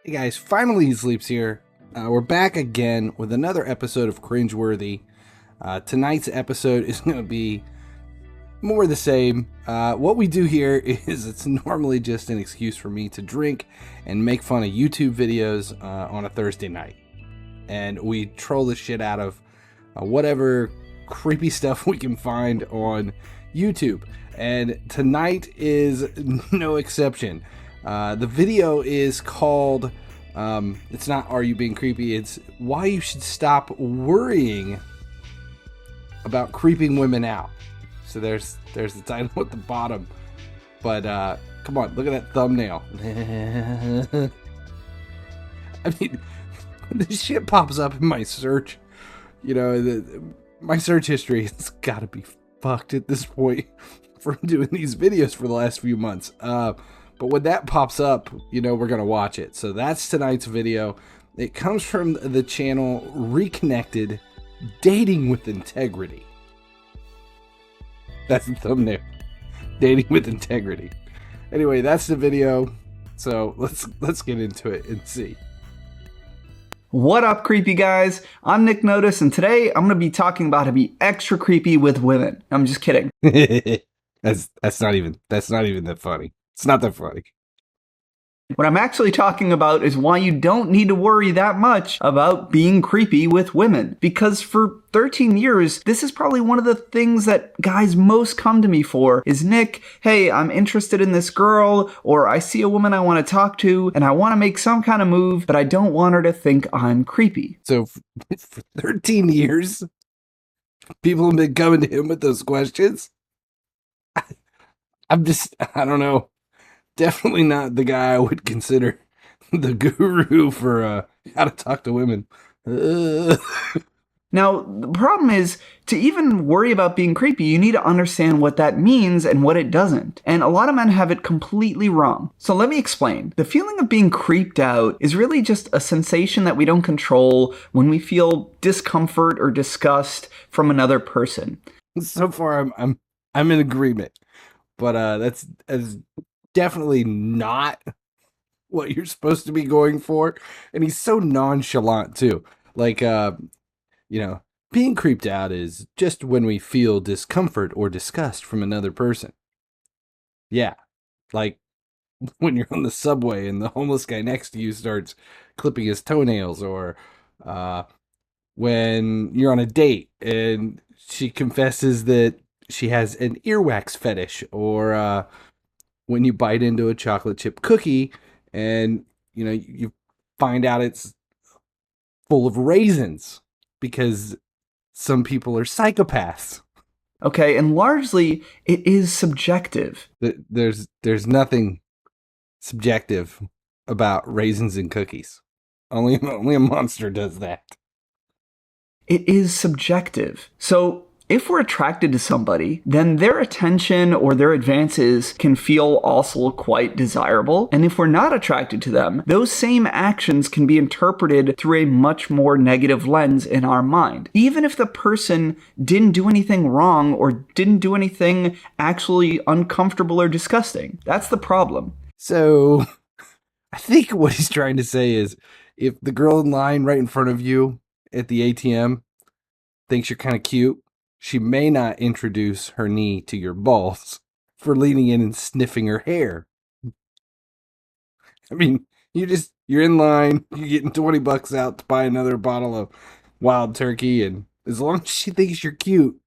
Hey guys, finally he sleeps here. We're back again with another episode of Cringeworthy. Tonight's episode is going to be more the same. What we do here is it's normally just an excuse for me to drink and make fun of YouTube videos on a Thursday night. And we troll the shit out of whatever creepy stuff we can find on YouTube. And tonight is no exception. The video is called, it's not Are You Being Creepy? It's Why You Should Stop Worrying About Creeping Women Out. So there's the title at the bottom. But come on, look at that thumbnail. I mean, this shit pops up in my search. You know, my search history has got to be fucked at this point from doing these videos for the last few months. But when that pops up, you know, we're going to watch it. So that's tonight's video. It comes from the channel Reconnected Dating with Integrity. That's the thumbnail. Dating with Integrity. Anyway, that's the video. So let's get into it and see. What up, creepy guys? I'm Nick Notice, and today I'm going to be talking about how to be extra creepy with women. I'm just kidding. That's not even that funny. It's not that funny. What I'm actually talking about is why you don't need to worry that much about being creepy with women. Because for 13 years, this is probably one of the things that guys most come to me for is, Nick, hey, I'm interested in this girl, or I see a woman I want to talk to, and I want to make some kind of move, but I don't want her to think I'm creepy. So for 13 years, people have been coming to him with those questions. I don't know. Definitely not the guy I would consider the guru for how to talk to women. Now, the problem is, to even worry about being creepy, you need to understand what that means and what it doesn't. And a lot of men have it completely wrong. So let me explain. The feeling of being creeped out is really just a sensation that we don't control when we feel discomfort or disgust from another person. So far, I'm in agreement, but that's definitely not what you're supposed to be going for. And he's so nonchalant too. Like, you know, being creeped out is just when we feel discomfort or disgust from another person. Yeah. Like when you're on the subway and the homeless guy next to you starts clipping his toenails, or when you're on a date and she confesses that she has an earwax fetish, or when you bite into a chocolate chip cookie and, you know, you find out it's full of raisins because some people are psychopaths. Okay, and largely it is subjective. There's nothing subjective about raisins and cookies. Only a monster does that. It is subjective. So if we're attracted to somebody, then their attention or their advances can feel also quite desirable. And if we're not attracted to them, those same actions can be interpreted through a much more negative lens in our mind. Even if the person didn't do anything wrong or didn't do anything actually uncomfortable or disgusting. That's the problem. So I think what he's trying to say is, if the girl in line right in front of you at the ATM thinks you're kind of cute, she may not introduce her knee to your balls for leaning in and sniffing her hair. I mean, you're in line, you're getting $20 out to buy another bottle of wild turkey, and as long as she thinks you're cute,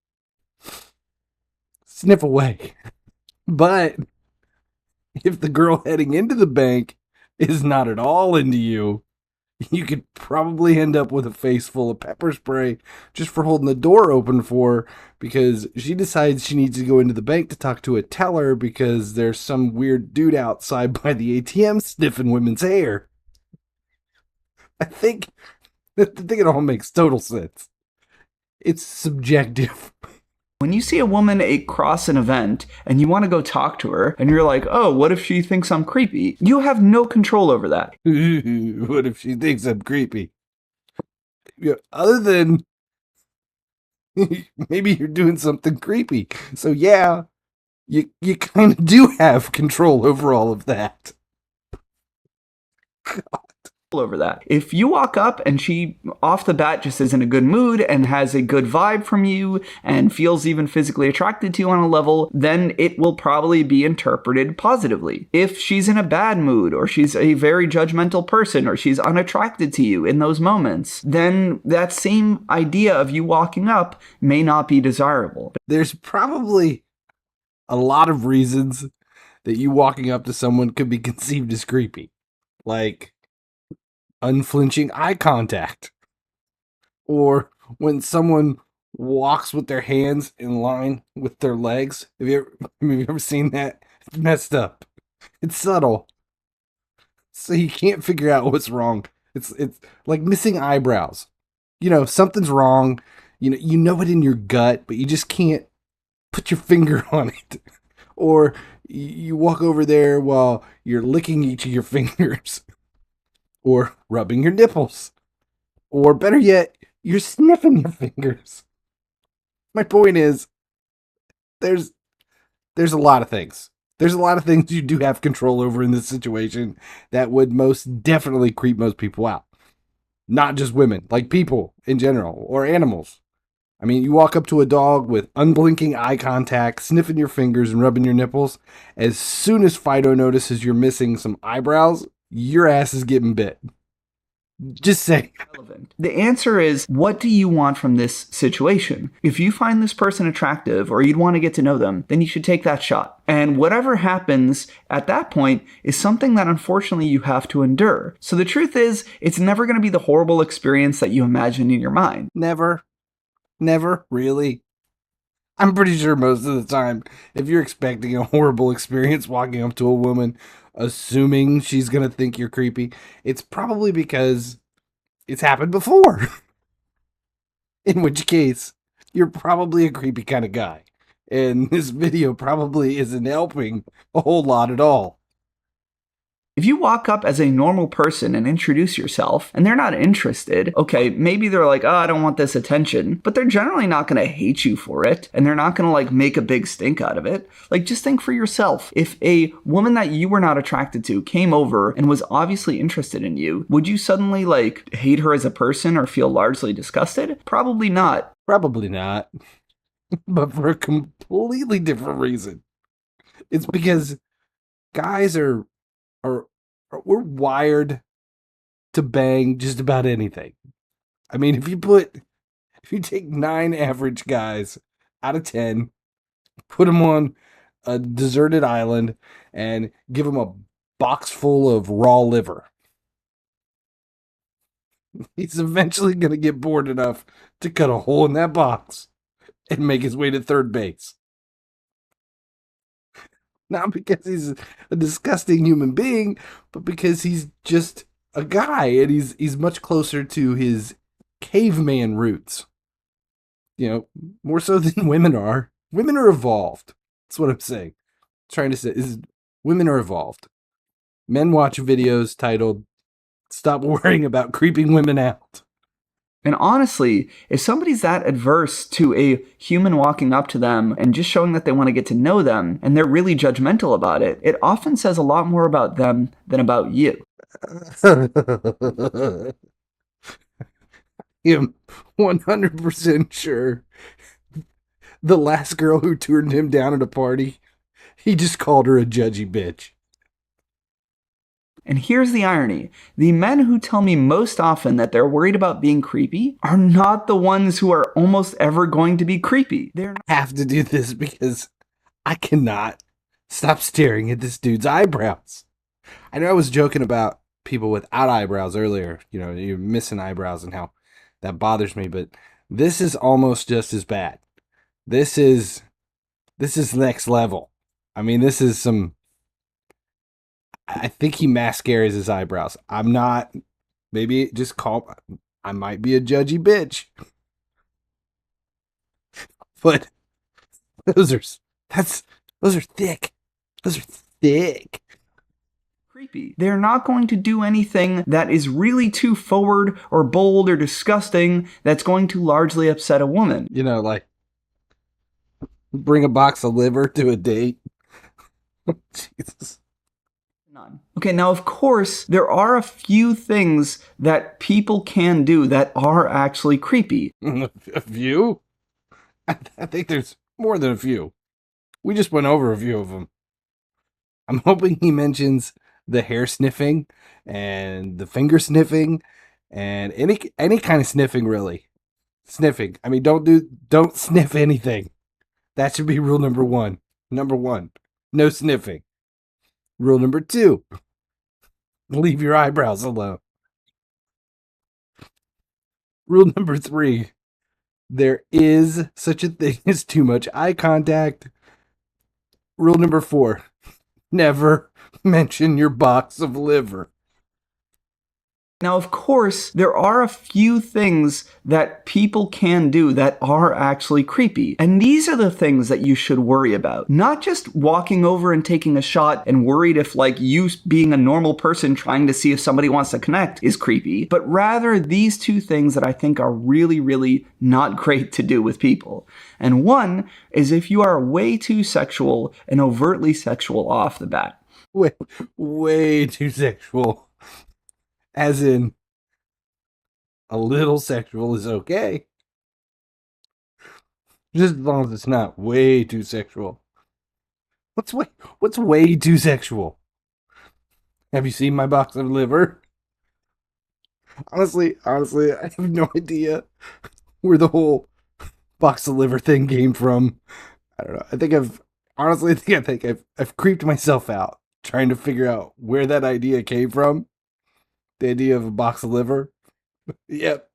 sniff away. But if the girl heading into the bank is not at all into you, you could probably end up with a face full of pepper spray just for holding the door open for her, because she decides she needs to go into the bank to talk to a teller because there's some weird dude outside by the ATM sniffing women's hair. I think it all makes total sense. It's subjective. When you see a woman across an event and you want to go talk to her and you're like, oh, what if she thinks I'm creepy? You have no control over that. What if she thinks I'm creepy? Yeah, other than maybe you're doing something creepy. So yeah, you kind of do have control over all of that. God. over that. If you walk up and she off the bat just is in a good mood and has a good vibe from you and feels even physically attracted to you on a level, then it will probably be interpreted positively. If she's in a bad mood or she's a very judgmental person or she's unattracted to you in those moments, then that same idea of you walking up may not be desirable. There's probably a lot of reasons that you walking up to someone could be conceived as creepy. Like unflinching eye contact. Or when someone walks with their hands in line with their legs. Have you ever seen that? It's messed up. It's subtle. So you can't figure out what's wrong. It's like missing eyebrows. You know, something's wrong. You know it in your gut, but you just can't put your finger on it. Or you walk over there while you're licking each of your fingers. Or rubbing your nipples. Or better yet, you're sniffing your fingers. My point is, there's a lot of things. There's a lot of things you do have control over in this situation that would most definitely creep most people out. Not just women, like people in general, or animals. I mean, you walk up to a dog with unblinking eye contact, sniffing your fingers and rubbing your nipples. As soon as Fido notices you're missing some eyebrows, your ass is getting bit. Just saying. The answer is, what do you want from this situation? If you find this person attractive or you'd want to get to know them, then you should take that shot. And whatever happens at that point is something that unfortunately you have to endure. So the truth is, it's never going to be the horrible experience that you imagine in your mind. Never, really. I'm pretty sure most of the time, if you're expecting a horrible experience walking up to a woman, assuming she's going to think you're creepy, it's probably because it's happened before. In which case, you're probably a creepy kind of guy. And this video probably isn't helping a whole lot at all. If you walk up as a normal person and introduce yourself, and they're not interested, okay, maybe they're like, oh, I don't want this attention, but they're generally not going to hate you for it, and they're not going to like make a big stink out of it. Like, just think for yourself. If a woman that you were not attracted to came over and was obviously interested in you, would you suddenly like hate her as a person or feel largely disgusted? Probably not. Probably not. But for a completely different reason. It's because guys we're wired to bang just about anything. I mean, if you take 9 average guys out of 10, put them on a deserted island and give them a box full of raw liver, he's eventually going to get bored enough to cut a hole in that box and make his way to third base. Not because he's a disgusting human being, but because he's just a guy and he's much closer to his caveman roots. You know, more so than women are. Women are evolved. That's what I'm saying. Trying to say is women are evolved. Men watch videos titled "Stop Worrying About Creeping Women Out." And honestly, if somebody's that adverse to a human walking up to them and just showing that they want to get to know them, and they're really judgmental about it, it often says a lot more about them than about you. I am 100% sure the last girl who turned him down at a party, he just called her a judgy bitch. And here's the irony. The men who tell me most often that they're worried about being creepy are not the ones who are almost ever going to be creepy. I have to do this because I cannot stop staring at this dude's eyebrows. I know I was joking about people without eyebrows earlier. You know, you're missing eyebrows and how that bothers me, but this is almost just as bad. This is next level. I mean, this is some... I think he mascaras his eyebrows. I'm not... Maybe just call... I might be a judgy bitch. But those are thick. Those are thick. Creepy. They're not going to do anything that is really too forward or bold or disgusting that's going to largely upset a woman. You know, like bring a box of liver to a date. Jesus. None. Okay, now of course, there are a few things that people can do that are actually creepy. A few? I think there's more than a few. We just went over a few of them. I'm hoping he mentions the hair sniffing and the finger sniffing and any kind of sniffing, really. Sniffing. I mean, don't sniff anything. That should be rule number one. Number one, no sniffing. Rule number two, leave your eyebrows alone. Rule number three, there is such a thing as too much eye contact. Rule number four, never mention your box of liver. Now, of course, there are a few things that people can do that are actually creepy. And these are the things that you should worry about. Not just walking over and taking a shot and worried if, like, you being a normal person trying to see if somebody wants to connect is creepy, but rather these two things that I think are really, really not great to do with people. And one is if you are way too sexual and overtly sexual off the bat. Way too sexual. As in, a little sexual is okay. Just as long as it's not way too sexual. What's way too sexual? Have you seen my box of liver? Honestly, I have no idea where the whole box of liver thing came from. I don't know. I think I've creeped myself out trying to figure out where that idea came from. The idea of a box of liver. Yep.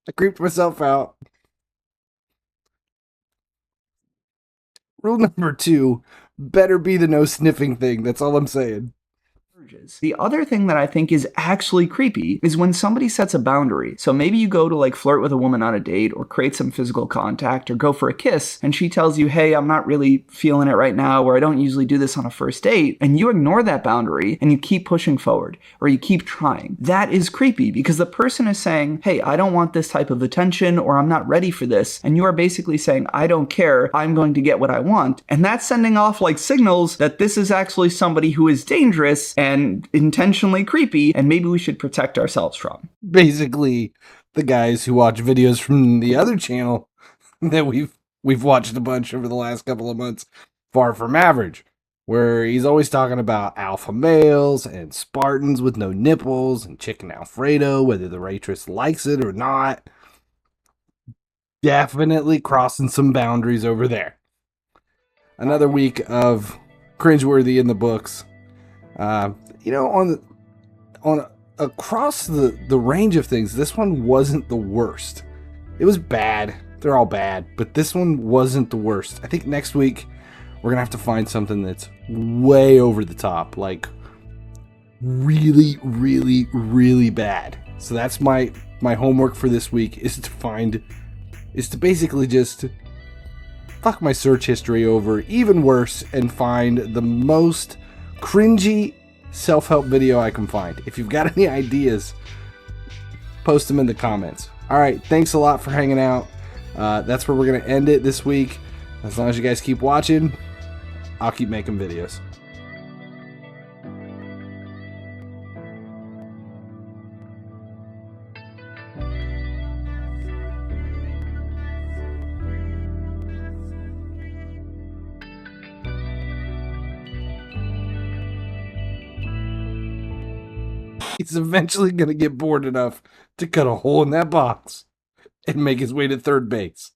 I creeped myself out. Rule number two, better be the no sniffing thing. That's all I'm saying. The other thing that I think is actually creepy is when somebody sets a boundary. So maybe you go to like flirt with a woman on a date or create some physical contact or go for a kiss and she tells you, hey, I'm not really feeling it right now, or I don't usually do this on a first date, and you ignore that boundary and you keep pushing forward or you keep trying. That is creepy because the person is saying, hey, I don't want this type of attention or I'm not ready for this. And you are basically saying, I don't care, I'm going to get what I want. And that's sending off like signals that this is actually somebody who is dangerous and intentionally creepy, and maybe we should protect ourselves from. Basically, the guys who watch videos from the other channel that we've watched a bunch over the last couple of months, Far From Average, where he's always talking about alpha males and Spartans with no nipples and chicken Alfredo, whether the waitress likes it or not. Definitely crossing some boundaries over there. Another week of Cringeworthy in the books. On across the range of things, this one wasn't the worst. It was bad. They're all bad, but this one wasn't the worst. I think next week we're gonna have to find something that's way over the top, like really, really, really bad. So that's my homework for this week is to basically just fuck my search history over even worse and find the most cringy self-help video I can find. If you've got any ideas, post them in the comments. All right, thanks a lot for hanging out. That's where we're going to end it this week. As long as you guys keep watching, I'll keep making videos. He's eventually going to get bored enough to cut a hole in that box and make his way to third base.